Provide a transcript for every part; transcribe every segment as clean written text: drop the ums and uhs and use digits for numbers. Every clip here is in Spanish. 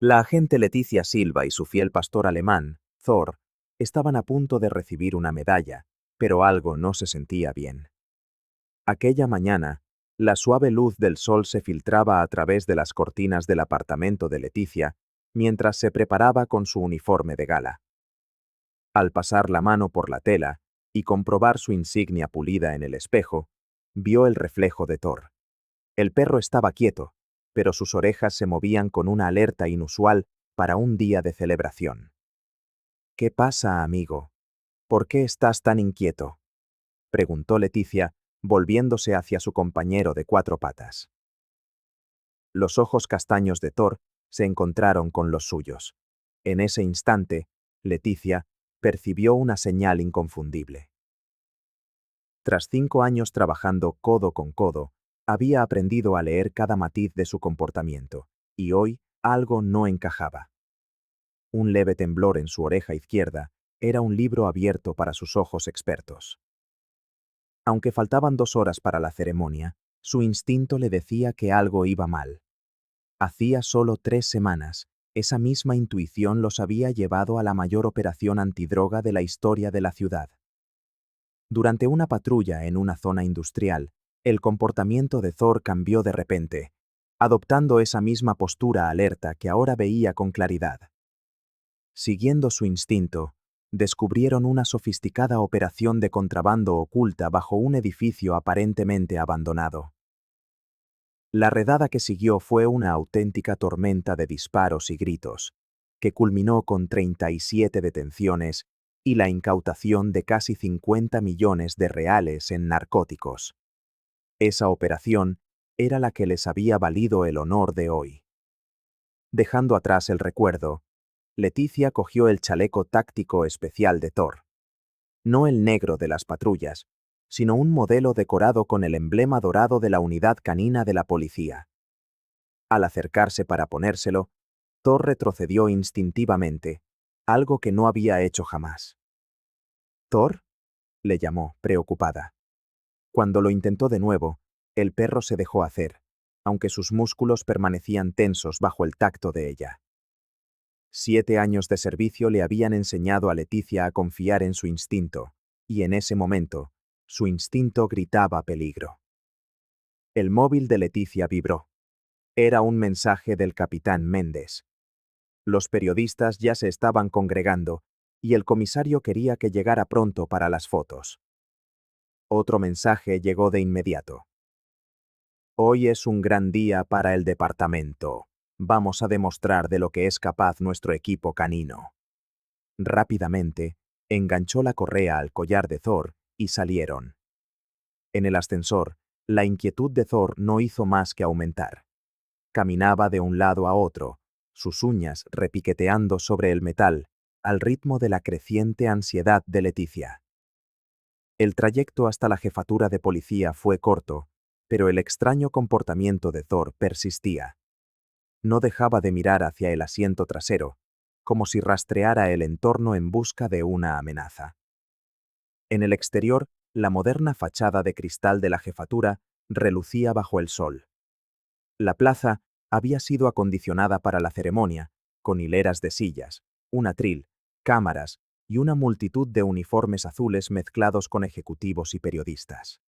La agente Leticia Silva y su fiel pastor alemán, Thor, estaban a punto de recibir una medalla, pero algo no se sentía bien. Aquella mañana, la suave luz del sol se filtraba a través de las cortinas del apartamento de Leticia mientras se preparaba con su uniforme de gala. Al pasar la mano por la tela y comprobar su insignia pulida en el espejo, vio el reflejo de Thor. El perro estaba quieto, pero sus orejas se movían con una alerta inusual para un día de celebración. ¿Qué pasa, amigo? ¿Por qué estás tan inquieto?, preguntó Leticia, volviéndose hacia su compañero de cuatro patas. Los ojos castaños de Thor se encontraron con los suyos. En ese instante, Leticia percibió una señal inconfundible. Tras 5 años trabajando codo con codo, había aprendido a leer cada matiz de su comportamiento, y hoy algo no encajaba. Un leve temblor en su oreja izquierda era un libro abierto para sus ojos expertos. Aunque faltaban 2 horas para la ceremonia, su instinto le decía que algo iba mal. Hacía solo 3 semanas, esa misma intuición los había llevado a la mayor operación antidroga de la historia de la ciudad. Durante una patrulla en una zona industrial, el comportamiento de Thor cambió de repente, adoptando esa misma postura alerta que ahora veía con claridad. Siguiendo su instinto, descubrieron una sofisticada operación de contrabando oculta bajo un edificio aparentemente abandonado. La redada que siguió fue una auténtica tormenta de disparos y gritos, que culminó con 37 detenciones y la incautación de casi 50 millones de reales en narcóticos. Esa operación era la que les había valido el honor de hoy. Dejando atrás el recuerdo, Leticia cogió el chaleco táctico especial de Thor. No el negro de las patrullas, sino un modelo decorado con el emblema dorado de la unidad canina de la policía. Al acercarse para ponérselo, Thor retrocedió instintivamente, algo que no había hecho jamás. ¿Thor?, le llamó, preocupada. Cuando lo intentó de nuevo, el perro se dejó hacer, aunque sus músculos permanecían tensos bajo el tacto de ella. 7 años de servicio le habían enseñado a Leticia a confiar en su instinto, y en ese momento, su instinto gritaba peligro. El móvil de Leticia vibró. Era un mensaje del capitán Méndez. Los periodistas ya se estaban congregando, y el comisario quería que llegara pronto para las fotos. Otro mensaje llegó de inmediato. Hoy es un gran día para el departamento. Vamos a demostrar de lo que es capaz nuestro equipo canino. Rápidamente, enganchó la correa al collar de Thor y salieron. En el ascensor, la inquietud de Thor no hizo más que aumentar. Caminaba de un lado a otro, sus uñas repiqueteando sobre el metal, al ritmo de la creciente ansiedad de Leticia. El trayecto hasta la jefatura de policía fue corto, pero el extraño comportamiento de Thor persistía. No dejaba de mirar hacia el asiento trasero, como si rastreara el entorno en busca de una amenaza. En el exterior, la moderna fachada de cristal de la jefatura relucía bajo el sol. La plaza había sido acondicionada para la ceremonia, con hileras de sillas, un atril, cámaras y una multitud de uniformes azules mezclados con ejecutivos y periodistas.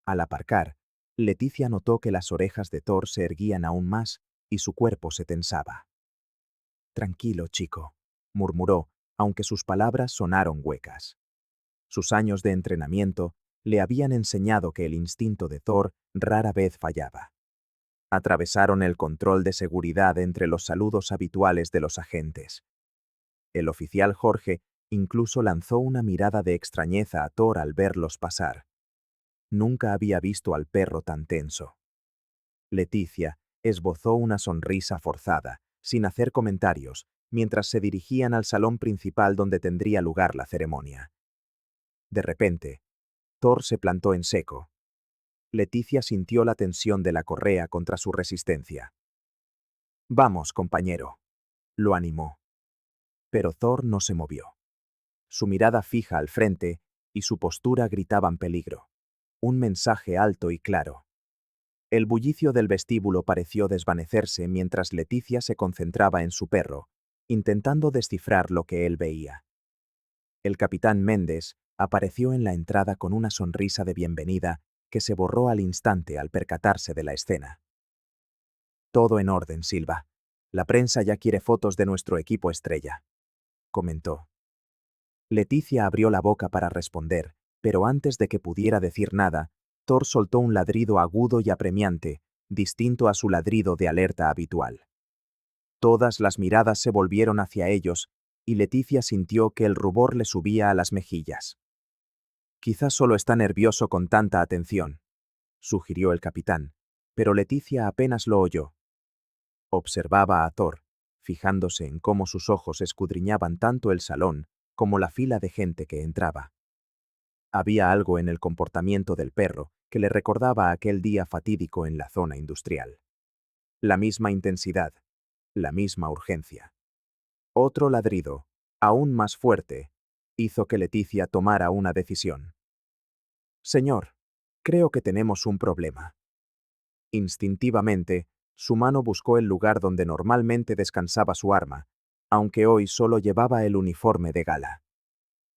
Al aparcar, Leticia notó que las orejas de Thor se erguían aún más y su cuerpo se tensaba. «Tranquilo, chico», murmuró, aunque sus palabras sonaron huecas. Sus años de entrenamiento le habían enseñado que el instinto de Thor rara vez fallaba. Atravesaron el control de seguridad entre los saludos habituales de los agentes. El oficial Jorge incluso lanzó una mirada de extrañeza a Thor al verlos pasar. Nunca había visto al perro tan tenso. Leticia esbozó una sonrisa forzada, sin hacer comentarios, mientras se dirigían al salón principal donde tendría lugar la ceremonia. De repente, Thor se plantó en seco. Leticia sintió la tensión de la correa contra su resistencia. «Vamos, compañero», lo animó. Pero Thor no se movió. Su mirada fija al frente y su postura gritaban peligro. Un mensaje alto y claro. El bullicio del vestíbulo pareció desvanecerse mientras Leticia se concentraba en su perro, intentando descifrar lo que él veía. El capitán Méndez apareció en la entrada con una sonrisa de bienvenida que se borró al instante al percatarse de la escena. Todo en orden, Silva. La prensa ya quiere fotos de nuestro equipo estrella, comentó. Leticia abrió la boca para responder, pero antes de que pudiera decir nada, Thor soltó un ladrido agudo y apremiante, distinto a su ladrido de alerta habitual. Todas las miradas se volvieron hacia ellos, y Leticia sintió que el rubor le subía a las mejillas. Quizás solo está nervioso con tanta atención, sugirió el capitán, pero Leticia apenas lo oyó. Observaba a Thor, fijándose en cómo sus ojos escudriñaban tanto el salón como la fila de gente que entraba. Había algo en el comportamiento del perro que le recordaba aquel día fatídico en la zona industrial. La misma intensidad, la misma urgencia. Otro ladrido, aún más fuerte, hizo que Leticia tomara una decisión. Señor, creo que tenemos un problema. Instintivamente, su mano buscó el lugar donde normalmente descansaba su arma, aunque hoy solo llevaba el uniforme de gala.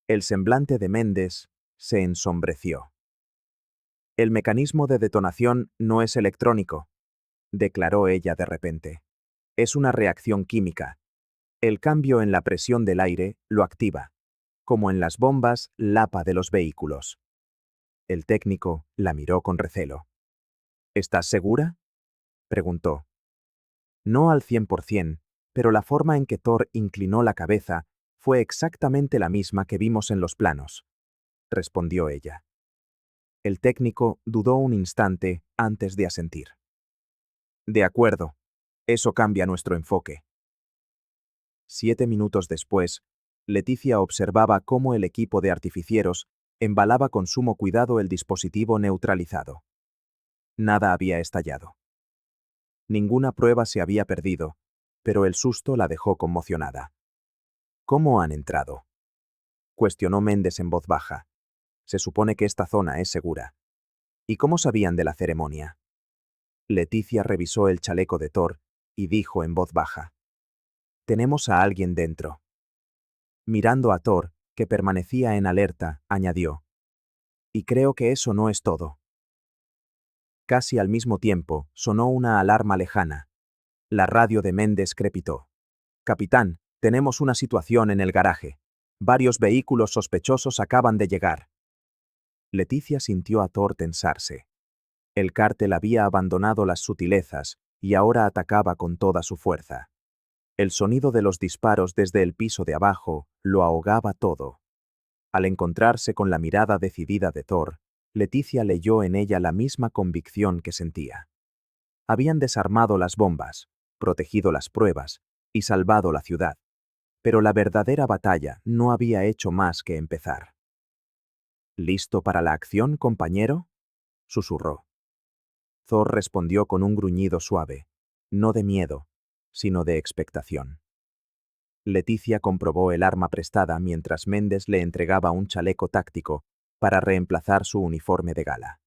El semblante de Méndez se ensombreció. El mecanismo de detonación no es electrónico, declaró ella de repente. Es una reacción química. El cambio en la presión del aire lo activa, como en las bombas Lapa de los vehículos. El técnico la miró con recelo. ¿Estás segura?, preguntó. No al 100%, pero la forma en que Thor inclinó la cabeza fue exactamente la misma que vimos en los planos, respondió ella. El técnico dudó un instante antes de asentir. De acuerdo, eso cambia nuestro enfoque. 7 minutos después, Leticia observaba cómo el equipo de artificieros embalaba con sumo cuidado el dispositivo neutralizado. Nada había estallado. Ninguna prueba se había perdido, pero el susto la dejó conmocionada. ¿Cómo han entrado?, cuestionó Méndez en voz baja. Se supone que esta zona es segura. ¿Y cómo sabían de la ceremonia? Leticia revisó el chaleco de Thor y dijo en voz baja. Tenemos a alguien dentro. Mirando a Thor, que permanecía en alerta, añadió. Y creo que eso no es todo. Casi al mismo tiempo, sonó una alarma lejana. La radio de Méndez crepitó. Capitán, tenemos una situación en el garaje. Varios vehículos sospechosos acaban de llegar. Leticia sintió a Thor tensarse. El cártel había abandonado las sutilezas y ahora atacaba con toda su fuerza. El sonido de los disparos desde el piso de abajo lo ahogaba todo. Al encontrarse con la mirada decidida de Thor, Leticia leyó en ella la misma convicción que sentía. Habían desarmado las bombas, protegido las pruebas y salvado la ciudad. Pero la verdadera batalla no había hecho más que empezar. ¿Listo para la acción, compañero?, susurró. Thor respondió con un gruñido suave, no de miedo, sino de expectación. Leticia comprobó el arma prestada mientras Méndez le entregaba un chaleco táctico para reemplazar su uniforme de gala.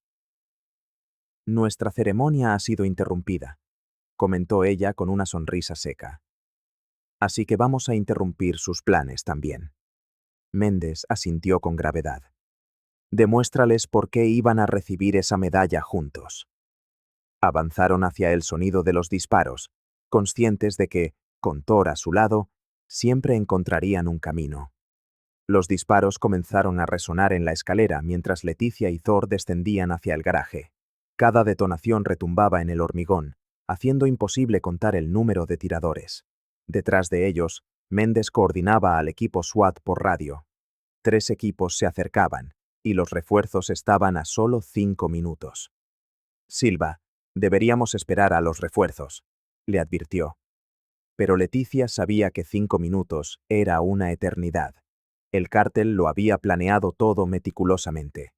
Nuestra ceremonia ha sido interrumpida, comentó ella con una sonrisa seca. Así que vamos a interrumpir sus planes también. Méndez asintió con gravedad. Demuéstrales por qué iban a recibir esa medalla juntos. Avanzaron hacia el sonido de los disparos, conscientes de que, con Thor a su lado, siempre encontrarían un camino. Los disparos comenzaron a resonar en la escalera mientras Leticia y Thor descendían hacia el garaje. Cada detonación retumbaba en el hormigón, haciendo imposible contar el número de tiradores. Detrás de ellos, Méndez coordinaba al equipo SWAT por radio. 3 equipos se acercaban, y los refuerzos estaban a solo 5 minutos. Silva, deberíamos esperar a los refuerzos, le advirtió. Pero Leticia sabía que 5 minutos era una eternidad. El cártel lo había planeado todo meticulosamente.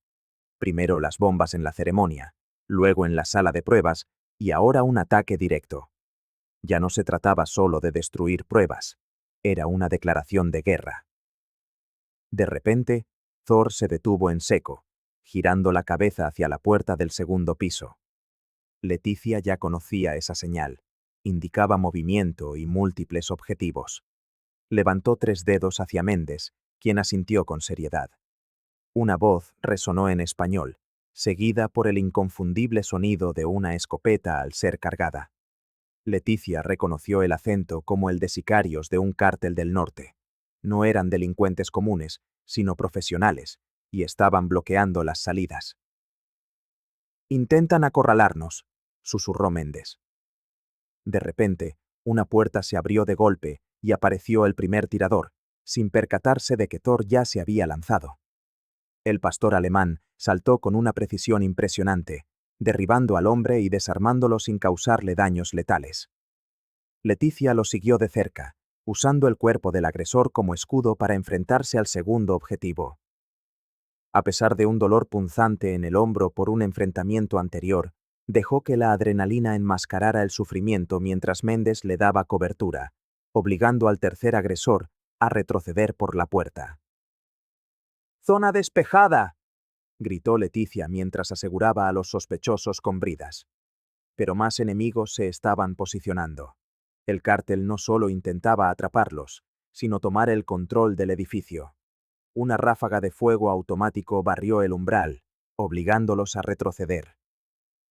Primero las bombas en la ceremonia, luego en la sala de pruebas, y ahora un ataque directo. Ya no se trataba solo de destruir pruebas, era una declaración de guerra. De repente, Thor se detuvo en seco, girando la cabeza hacia la puerta del segundo piso. Leticia ya conocía esa señal. Indicaba movimiento y múltiples objetivos. Levantó 3 dedos hacia Méndez, quien asintió con seriedad. Una voz resonó en español, seguida por el inconfundible sonido de una escopeta al ser cargada. Leticia reconoció el acento como el de sicarios de un cártel del norte. No eran delincuentes comunes, sino profesionales, y estaban bloqueando las salidas. «Intentan acorralarnos», susurró Méndez. De repente, una puerta se abrió de golpe y apareció el primer tirador, sin percatarse de que Thor ya se había lanzado. El pastor alemán saltó con una precisión impresionante, derribando al hombre y desarmándolo sin causarle daños letales. Leticia lo siguió de cerca, usando el cuerpo del agresor como escudo para enfrentarse al segundo objetivo. A pesar de un dolor punzante en el hombro por un enfrentamiento anterior, dejó que la adrenalina enmascarara el sufrimiento mientras Méndez le daba cobertura, obligando al tercer agresor a retroceder por la puerta. «¡Zona despejada!», gritó Leticia mientras aseguraba a los sospechosos con bridas. Pero más enemigos se estaban posicionando. El cártel no solo intentaba atraparlos, sino tomar el control del edificio. Una ráfaga de fuego automático barrió el umbral, obligándolos a retroceder.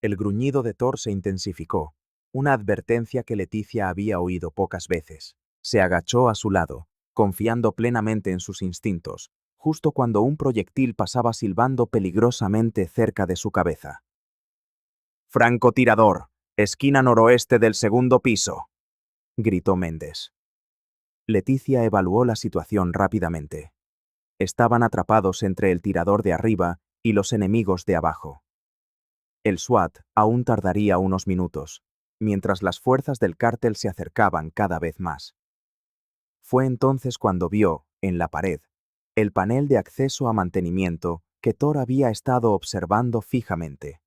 El gruñido de Thor se intensificó, una advertencia que Leticia había oído pocas veces. Se agachó a su lado, confiando plenamente en sus instintos, justo cuando un proyectil pasaba silbando peligrosamente cerca de su cabeza. «Francotirador, esquina noroeste del segundo piso», gritó Méndez. Leticia evaluó la situación rápidamente. Estaban atrapados entre el tirador de arriba y los enemigos de abajo. El SWAT aún tardaría unos minutos, mientras las fuerzas del cártel se acercaban cada vez más. Fue entonces cuando vio, en la pared, el panel de acceso a mantenimiento que Thor había estado observando fijamente.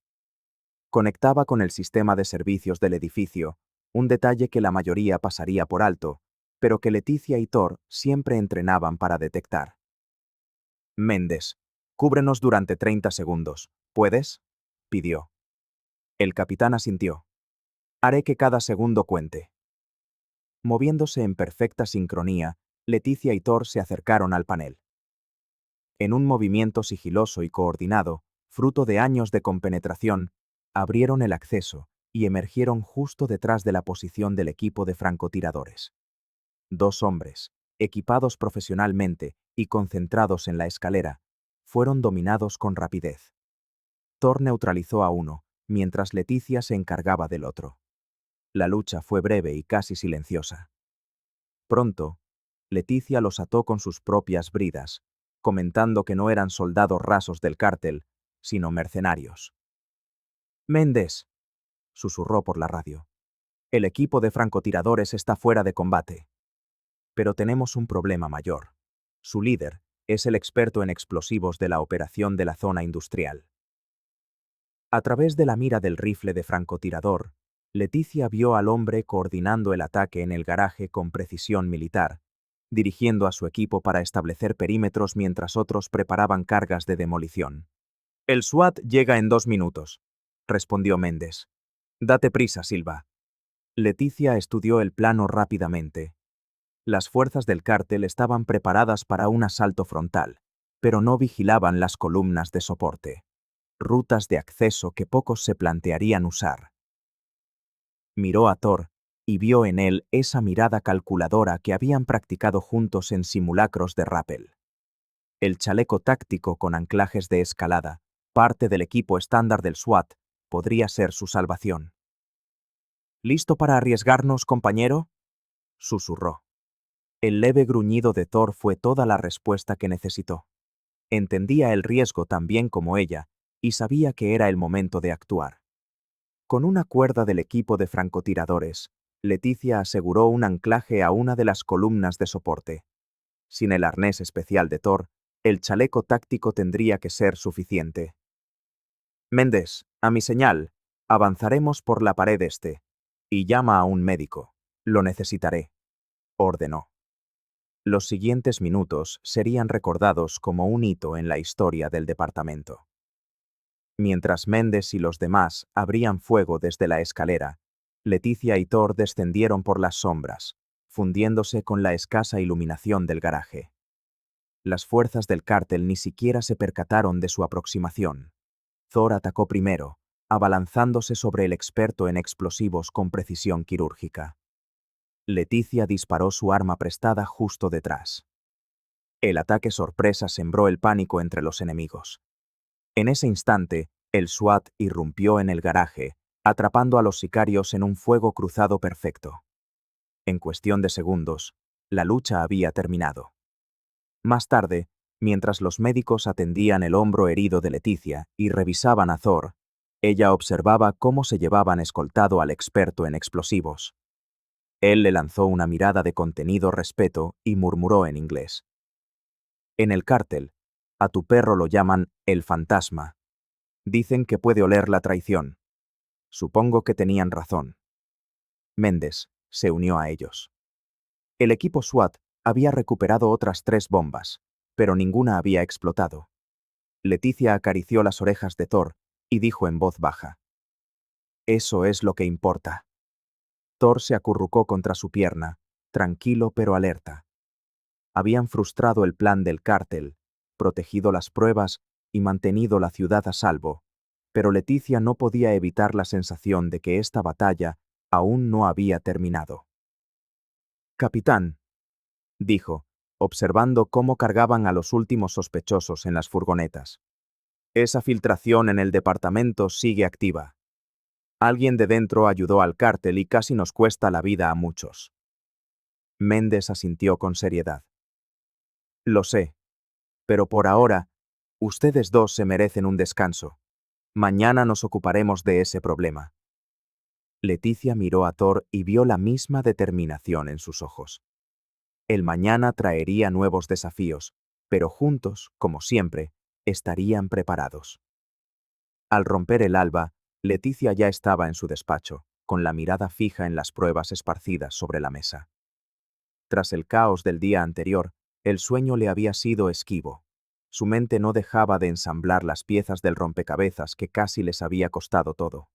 Conectaba con el sistema de servicios del edificio, un detalle que la mayoría pasaría por alto, pero que Leticia y Thor siempre entrenaban para detectar. «Méndez, cúbrenos durante 30 segundos. ¿Puedes?», pidió. El capitán asintió. «Haré que cada segundo cuente». Moviéndose en perfecta sincronía, Leticia y Thor se acercaron al panel. En un movimiento sigiloso y coordinado, fruto de años de compenetración, abrieron el acceso y emergieron justo detrás de la posición del equipo de francotiradores. 2 hombres, equipados profesionalmente y concentrados en la escalera, fueron dominados con rapidez. Thor neutralizó a uno, mientras Leticia se encargaba del otro. La lucha fue breve y casi silenciosa. Pronto, Leticia los ató con sus propias bridas, comentando que no eran soldados rasos del cártel, sino mercenarios. «Méndez», susurró por la radio. «El equipo de francotiradores está fuera de combate. Pero tenemos un problema mayor. Su líder es el experto en explosivos de la operación de la zona industrial». A través de la mira del rifle de francotirador, Leticia vio al hombre coordinando el ataque en el garaje con precisión militar, dirigiendo a su equipo para establecer perímetros mientras otros preparaban cargas de demolición. «El SWAT llega en 2 minutos», respondió Méndez. «Date prisa, Silva». Leticia estudió el plano rápidamente. Las fuerzas del cártel estaban preparadas para un asalto frontal, pero no vigilaban las columnas de soporte. Rutas de acceso que pocos se plantearían usar. Miró a Thor y vio en él esa mirada calculadora que habían practicado juntos en simulacros de rappel. El chaleco táctico con anclajes de escalada, parte del equipo estándar del SWAT, podría ser su salvación. «¿Listo para arriesgarnos, compañero?», susurró. El leve gruñido de Thor fue toda la respuesta que necesitó. Entendía el riesgo tan bien como ella, y sabía que era el momento de actuar. Con una cuerda del equipo de francotiradores, Leticia aseguró un anclaje a una de las columnas de soporte. Sin el arnés especial de Thor, el chaleco táctico tendría que ser suficiente. «Méndez, a mi señal, avanzaremos por la pared este. Y llama a un médico. Lo necesitaré», ordenó. Los siguientes minutos serían recordados como un hito en la historia del departamento. Mientras Méndez y los demás abrían fuego desde la escalera, Leticia y Thor descendieron por las sombras, fundiéndose con la escasa iluminación del garaje. Las fuerzas del cártel ni siquiera se percataron de su aproximación. Thor atacó primero, abalanzándose sobre el experto en explosivos con precisión quirúrgica. Leticia disparó su arma prestada justo detrás. El ataque sorpresa sembró el pánico entre los enemigos. En ese instante, el SWAT irrumpió en el garaje, atrapando a los sicarios en un fuego cruzado perfecto. En cuestión de segundos, la lucha había terminado. Más tarde, mientras los médicos atendían el hombro herido de Leticia y revisaban a Thor, ella observaba cómo se llevaban escoltado al experto en explosivos. Él le lanzó una mirada de contenido respeto y murmuró en inglés. En el cártel, a tu perro lo llaman el fantasma. Dicen que puede oler la traición. Supongo que tenían razón. Méndez se unió a ellos. El equipo SWAT había recuperado otras 3 bombas, pero ninguna había explotado. Leticia acarició las orejas de Thor y dijo en voz baja. Eso es lo que importa. Thor se acurrucó contra su pierna, tranquilo pero alerta. Habían frustrado el plan del cártel, protegido las pruebas y mantenido la ciudad a salvo, pero Leticia no podía evitar la sensación de que esta batalla aún no había terminado. Capitán, dijo, observando cómo cargaban a los últimos sospechosos en las furgonetas. Esa filtración en el departamento sigue activa. Alguien de dentro ayudó al cártel y casi nos cuesta la vida a muchos. Méndez asintió con seriedad. Lo sé, pero por ahora, ustedes dos se merecen un descanso. Mañana nos ocuparemos de ese problema. Leticia miró a Thor y vio la misma determinación en sus ojos. El mañana traería nuevos desafíos, pero juntos, como siempre, estarían preparados. Al romper el alba, Leticia ya estaba en su despacho, con la mirada fija en las pruebas esparcidas sobre la mesa. Tras el caos del día anterior, el sueño le había sido esquivo. Su mente no dejaba de ensamblar las piezas del rompecabezas que casi les había costado todo.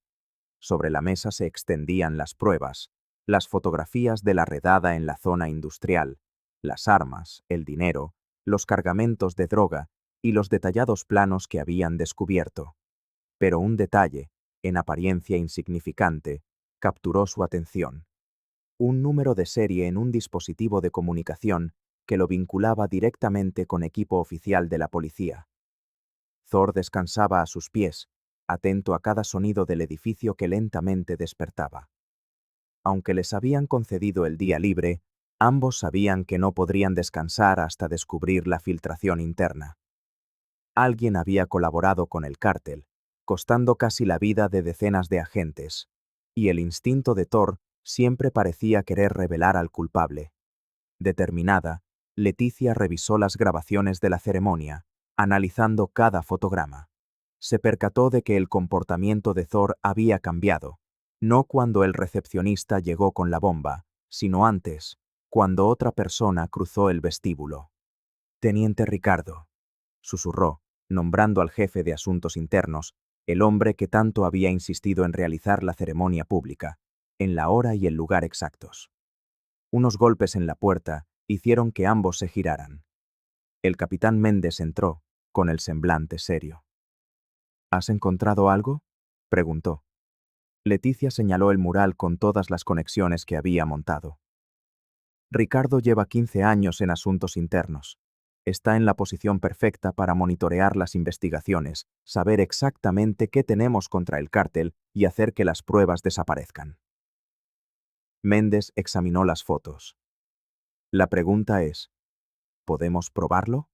Sobre la mesa se extendían las pruebas, las fotografías de la redada en la zona industrial, las armas, el dinero, los cargamentos de droga y los detallados planos que habían descubierto. Pero un detalle, en apariencia insignificante, capturó su atención. Un número de serie en un dispositivo de comunicación que lo vinculaba directamente con equipo oficial de la policía. Thor descansaba a sus pies, atento a cada sonido del edificio que lentamente despertaba. Aunque les habían concedido el día libre, ambos sabían que no podrían descansar hasta descubrir la filtración interna. Alguien había colaborado con el cártel, costando casi la vida de decenas de agentes, y el instinto de Thor siempre parecía querer revelar al culpable. Determinada, Leticia revisó las grabaciones de la ceremonia, analizando cada fotograma. Se percató de que el comportamiento de Thor había cambiado, no cuando el recepcionista llegó con la bomba, sino antes, cuando otra persona cruzó el vestíbulo. Teniente Ricardo, susurró, nombrando al jefe de asuntos internos, el hombre que tanto había insistido en realizar la ceremonia pública, en la hora y el lugar exactos. Unos golpes en la puerta hicieron que ambos se giraran. El capitán Méndez entró, con el semblante serio. ¿Has encontrado algo?, preguntó. Leticia señaló el mural con todas las conexiones que había montado. Ricardo lleva 15 años en asuntos internos. Está en la posición perfecta para monitorear las investigaciones, saber exactamente qué tenemos contra el cártel y hacer que las pruebas desaparezcan. Méndez examinó las fotos. La pregunta es, ¿podemos probarlo?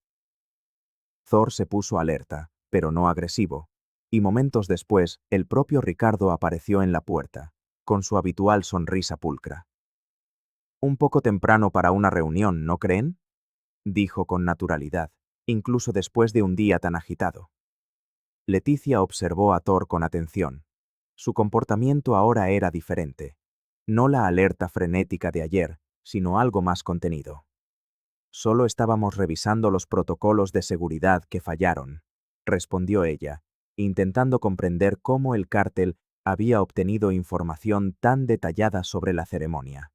Thor se puso alerta, pero no agresivo, y momentos después el propio Ricardo apareció en la puerta, con su habitual sonrisa pulcra. Un poco temprano para una reunión, ¿no creen?, dijo con naturalidad, incluso después de un día tan agitado. Leticia observó a Thor con atención. Su comportamiento ahora era diferente. No la alerta frenética de ayer, sino algo más contenido. Solo estábamos revisando los protocolos de seguridad que fallaron, respondió ella, intentando comprender cómo el cártel había obtenido información tan detallada sobre la ceremonia.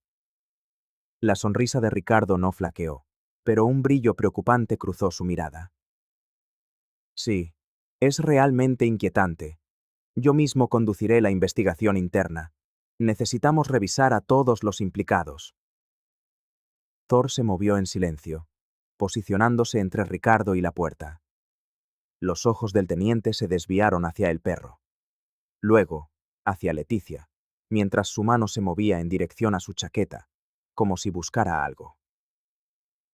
La sonrisa de Ricardo no flaqueó, pero un brillo preocupante cruzó su mirada. Sí, es realmente inquietante. Yo mismo conduciré la investigación interna. Necesitamos revisar a todos los implicados. Thor se movió en silencio, posicionándose entre Ricardo y la puerta. Los ojos del teniente se desviaron hacia el perro. Luego, hacia Leticia, mientras su mano se movía en dirección a su chaqueta, como si buscara algo.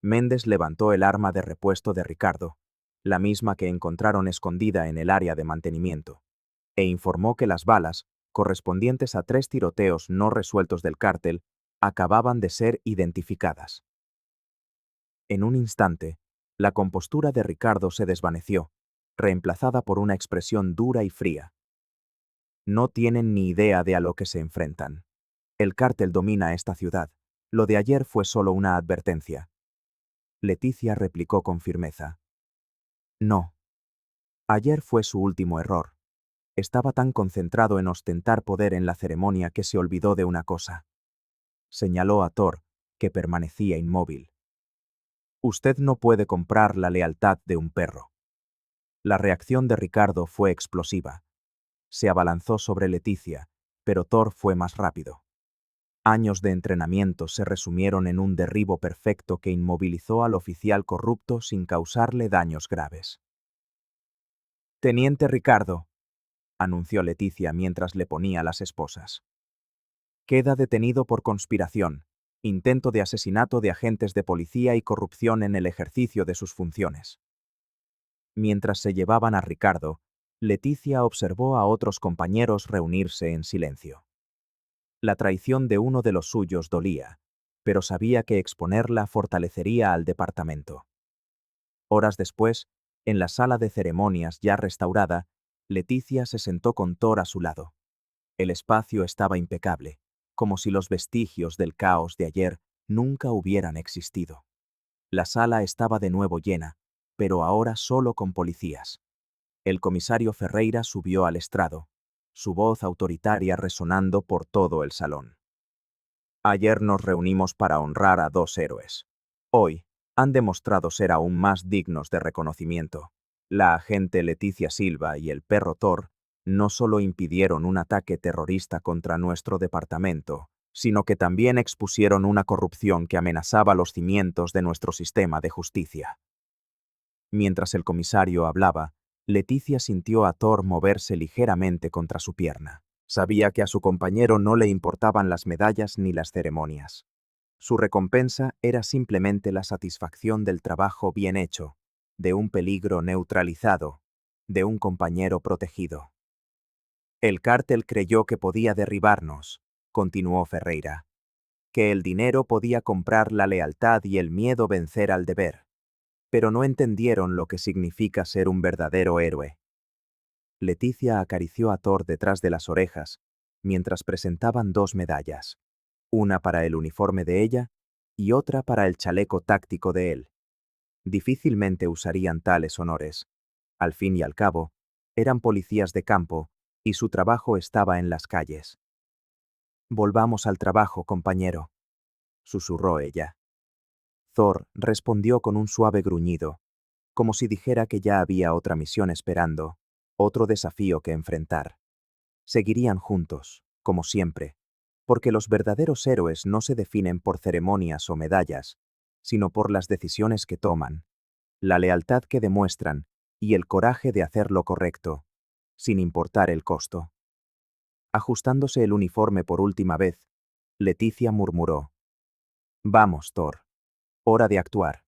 Méndez levantó el arma de repuesto de Ricardo, la misma que encontraron escondida en el área de mantenimiento, e informó que las balas, correspondientes a 3 tiroteos no resueltos del cártel, acababan de ser identificadas. En un instante, la compostura de Ricardo se desvaneció, reemplazada por una expresión dura y fría. No tienen ni idea de a lo que se enfrentan. El cártel domina esta ciudad. Lo de ayer fue solo una advertencia. Leticia replicó con firmeza. No. Ayer fue su último error. Estaba tan concentrado en ostentar poder en la ceremonia que se olvidó de una cosa. Señaló a Thor, que permanecía inmóvil. Usted no puede comprar la lealtad de un perro. La reacción de Ricardo fue explosiva. Se abalanzó sobre Leticia, pero Thor fue más rápido. Años de entrenamiento se resumieron en un derribo perfecto que inmovilizó al oficial corrupto sin causarle daños graves. Teniente Ricardo, anunció Leticia mientras le ponía las esposas. Queda detenido por conspiración, intento de asesinato de agentes de policía y corrupción en el ejercicio de sus funciones. Mientras se llevaban a Ricardo, Leticia observó a otros compañeros reunirse en silencio. La traición de uno de los suyos dolía, pero sabía que exponerla fortalecería al departamento. Horas después, en la sala de ceremonias ya restaurada, Leticia se sentó con Thor a su lado. El espacio estaba impecable, como si los vestigios del caos de ayer nunca hubieran existido. La sala estaba de nuevo llena, pero ahora solo con policías. El comisario Ferreira subió al estrado, su voz autoritaria resonando por todo el salón. Ayer nos reunimos para honrar a 2 héroes. Hoy, han demostrado ser aún más dignos de reconocimiento. La agente Leticia Silva y el perro Thor no solo impidieron un ataque terrorista contra nuestro departamento, sino que también expusieron una corrupción que amenazaba los cimientos de nuestro sistema de justicia. Mientras el comisario hablaba, Leticia sintió a Thor moverse ligeramente contra su pierna. Sabía que a su compañero no le importaban las medallas ni las ceremonias. Su recompensa era simplemente la satisfacción del trabajo bien hecho, de un peligro neutralizado, de un compañero protegido. El cártel creyó que podía derribarnos, continuó Ferreira, que el dinero podía comprar la lealtad y el miedo vencer al deber, pero no entendieron lo que significa ser un verdadero héroe. Leticia acarició a Thor detrás de las orejas, mientras presentaban 2 medallas, una para el uniforme de ella y otra para el chaleco táctico de él. Difícilmente usarían tales honores. Al fin y al cabo, eran policías de campo y su trabajo estaba en las calles. Volvamos al trabajo, compañero, susurró ella. Thor respondió con un suave gruñido, como si dijera que ya había otra misión esperando, otro desafío que enfrentar. Seguirían juntos, como siempre, porque los verdaderos héroes no se definen por ceremonias o medallas, sino por las decisiones que toman, la lealtad que demuestran y el coraje de hacer lo correcto, sin importar el costo. Ajustándose el uniforme por última vez, Leticia murmuró: «Vamos, Thor. Hora de actuar».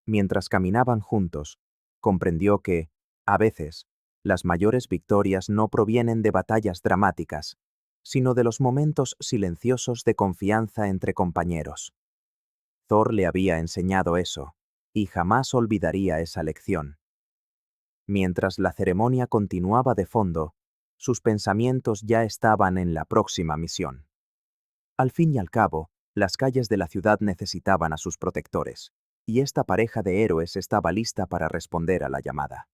Mientras caminaban juntos, comprendió que, a veces, las mayores victorias no provienen de batallas dramáticas, sino de los momentos silenciosos de confianza entre compañeros. Thor le había enseñado eso, y jamás olvidaría esa lección. Mientras la ceremonia continuaba de fondo, sus pensamientos ya estaban en la próxima misión. Al fin y al cabo, las calles de la ciudad necesitaban a sus protectores, y esta pareja de héroes estaba lista para responder a la llamada.